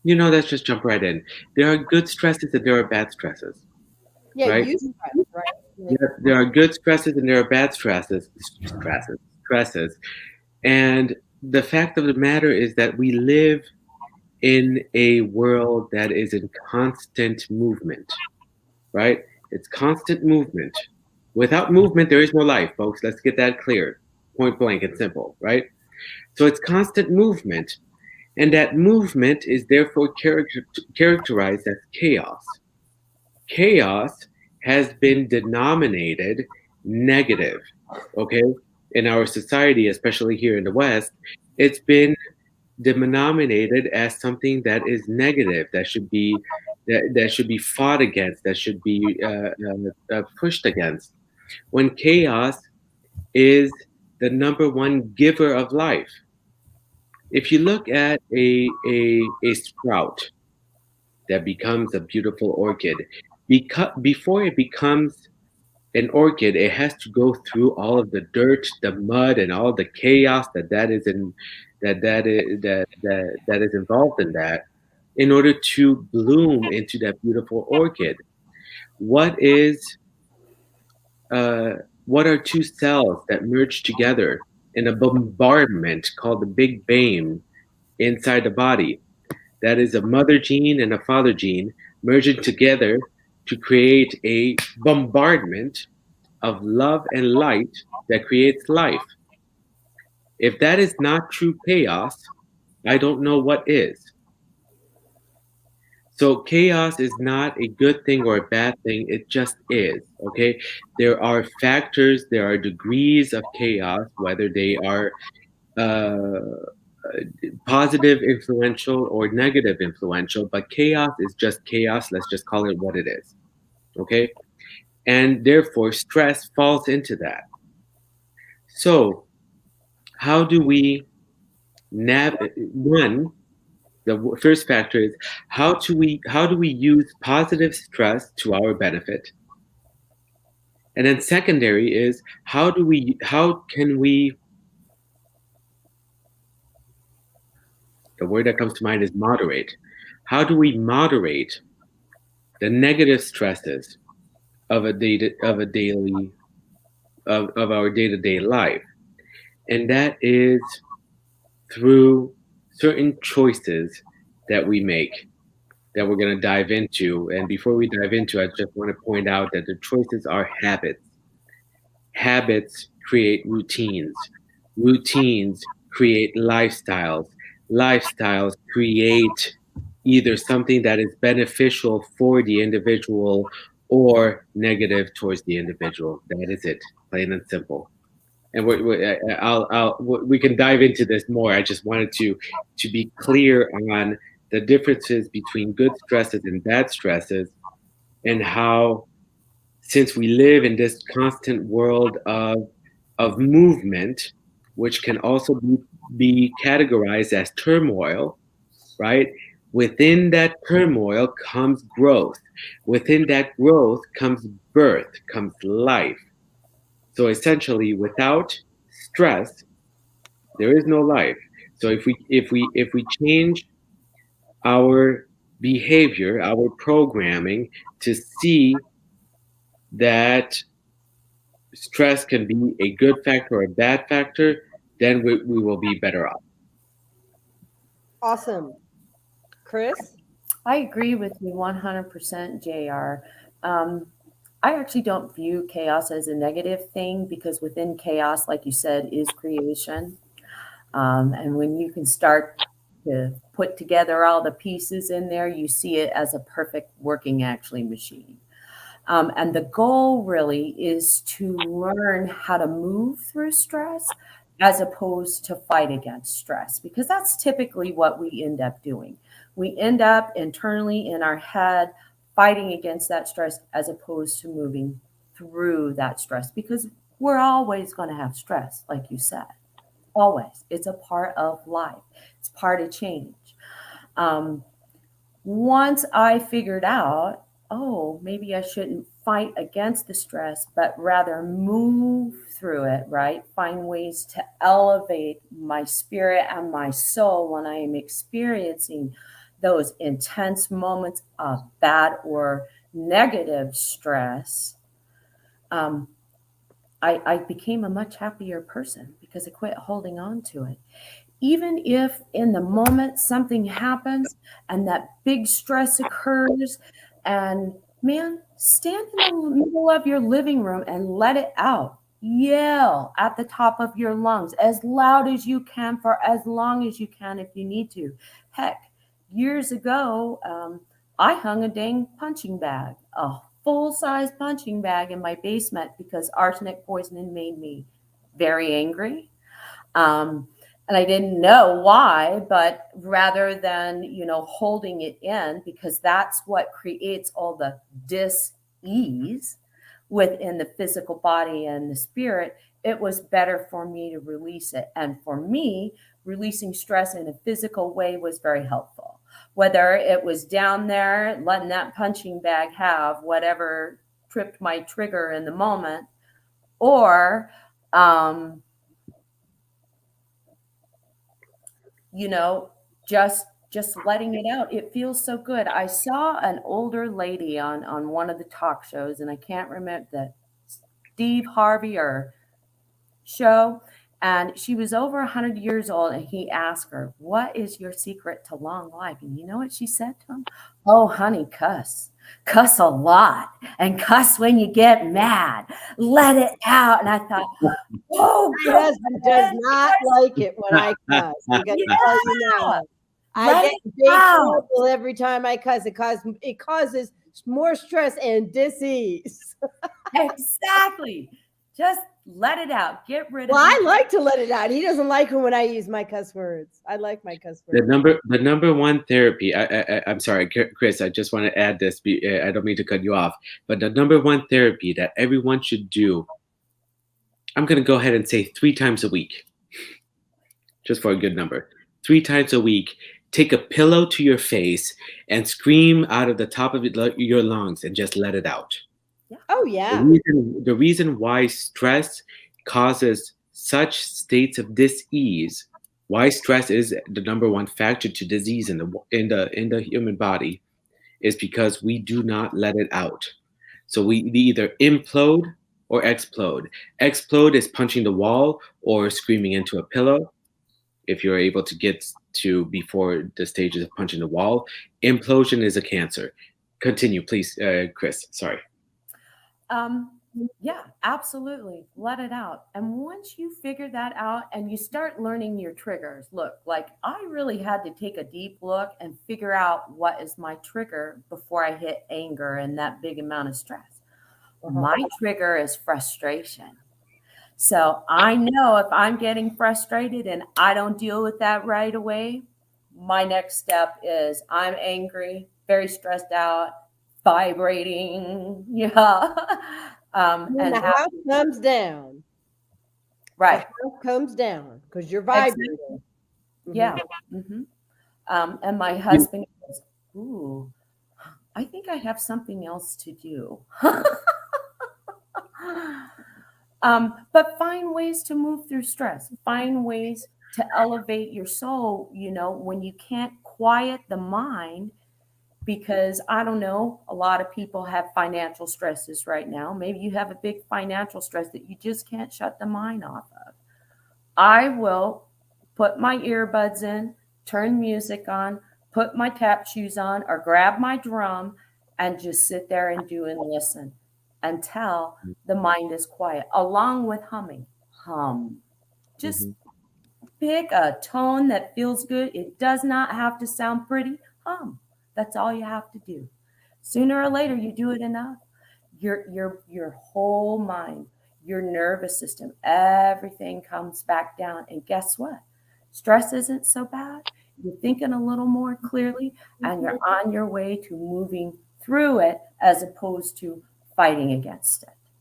Let's just jump right in. There are good stresses and there are bad stresses, Yeah, right? you stress, right? Like, There are good stresses and there are bad stresses. And the fact of the matter is that we live in a world that is in constant movement, right? It's constant movement. Without movement, there is no life, folks. Let's get that clear, point blank and simple, right? So it's constant movement. And that movement is therefore characterized as chaos. Chaos has been denominated negative, okay? In our society, especially here in the West, it's been denominated as something that is negative, that should be fought against, that should be pushed against. When chaos is the number one giver of life. If you look at a sprout that becomes a beautiful orchid, before it becomes an orchid, it has to go through all of the dirt, the mud, and all the chaos that is in that is involved in that, in order to bloom into that beautiful orchid. What is uh, what are two cells that merge together in a bombardment called the Big Bang inside the body? That is a mother gene and a father gene merging together to create a bombardment of love and light that creates life. If that is not true chaos, I don't know what is. So chaos is not a good thing or a bad thing, it just is, okay? There are factors, there are degrees of chaos, whether they are uh, positive influential or negative influential, but chaos is just chaos. Let's just call it what it is, okay? And therefore, stress falls into that. So, how do we one, the first factor is how do we use positive stress to our benefit, and then secondary is how can we, the word that comes to mind is moderate. How do we moderate the negative stresses of a day of a daily of our day-to-day life? And that is through certain choices that we make, that we're going to dive into. And before we dive into, I just want to point out that the choices are habits. Habits create routines. Routines create lifestyles. Lifestyles create either something that is beneficial for the individual or negative towards the individual. That is it, plain and simple. And we can dive into this more. I just wanted to be clear on the differences between good stresses and bad stresses, and how, since we live in this constant world of movement, which can also be categorized as turmoil, right? Within that turmoil comes growth. Within that growth comes birth, comes life. So essentially, without stress, there is no life. So if we change our behavior, our programming, to see that stress can be a good factor or a bad factor, then we will be better off. awesome. Chris? I agree with you 100%, JR. Um, I actually don't view chaos as a negative thing because within chaos, like you said, is creation. And when you can start to put together all the pieces in there, you see it as a perfect working actually machine. And the goal really is to learn how to move through stress as opposed to fight against stress, because that's typically what we end up doing. We end up internally in our head fighting against that stress as opposed to moving through that stress, because we're always going to have stress, like you said. Always. It's a part of life, it's part of change. Um, Once I figured out, oh, maybe I shouldn't fight against the stress, but rather move through it, right? Find ways to elevate my spirit and my soul when I am experiencing those intense moments of bad or negative stress, I became a much happier person because I quit holding on to it. Even if in the moment something happens and that big stress occurs, and man, stand in the middle of your living room and let it out. Yell at the top of your lungs as loud as you can for as long as you can if you need to. Heck, years ago, I hung a dang punching bag, a full-size punching bag in my basement because arsenic poisoning made me very angry. Um, and I didn't know why, but rather than, holding it in, because that's what creates all the dis-ease within the physical body and the spirit, it was better for me to release it. And for me, releasing stress in a physical way was very helpful. Whether it was down there, letting that punching bag have whatever tripped my trigger in the moment, or, just letting it out. It feels so good. I saw an older lady on one of the talk shows, and I can't remember the Steve Harvey or show, and she was over 100 years old, and he asked her, "What is your secret to long life?" And you know what she said to him? "Oh, honey, cuss a lot, and cuss when you get mad. Let it out." And I thought, oh, My husband does not like it when I cuss. I'm going to tell you now. I get in big trouble every time I cuss. It causes more stress and dis-ease. Exactly. Just let it out. Get rid of it. Well, I like to let it out. He doesn't like it when I use my cuss words. I like my cuss words. The number one therapy. I'm sorry, Chris. I just want to add this. I don't mean to cut you off, but the number one therapy that everyone should do. I'm going to go ahead and say 3 times a week, just for a good number. 3 times a week. Take a pillow to your face and scream out of the top of your lungs and just let it out. Oh, yeah. The reason why stress causes such states of dis-ease, why stress is the number one factor to disease in the human body, is because we do not let it out. So we either implode or explode. Explode is punching the wall or screaming into a pillow, if you're able to get to before the stages of punching the wall. Implosion is a cancer. Continue, please, Chris. Sorry. Yeah, absolutely. Let it out. And once you figure that out and you start learning your triggers, look, like I really had to take a deep look and figure out what is my trigger before I hit anger and that big amount of stress. My trigger is frustration. So I know if I'm getting frustrated and I don't deal with that right away, my next step is I'm angry, very stressed out, vibrating, yeah. And the house comes down. Right. The house comes down because you're vibrating. Exactly. Yeah. Mm-hmm. And my husband goes, "Ooh, I think I have something else to do." But find ways to move through stress. Find ways to elevate your soul, when you can't quiet the mind, because I don't know, a lot of people have financial stresses right now. Maybe you have a big financial stress that you just can't shut the mind off of. I will put my earbuds in, turn music on, put my tap shoes on, or grab my drum and just sit there and do and listen until the mind is quiet, along with humming. Just pick a tone that feels good. It does not have to sound pretty. Hum. That's all you have to do. Sooner or later, you do it enough. Your whole mind, your nervous system, everything comes back down. And guess what? Stress isn't so bad. You're thinking a little more clearly, and you're on your way to moving through it as opposed to fighting against it.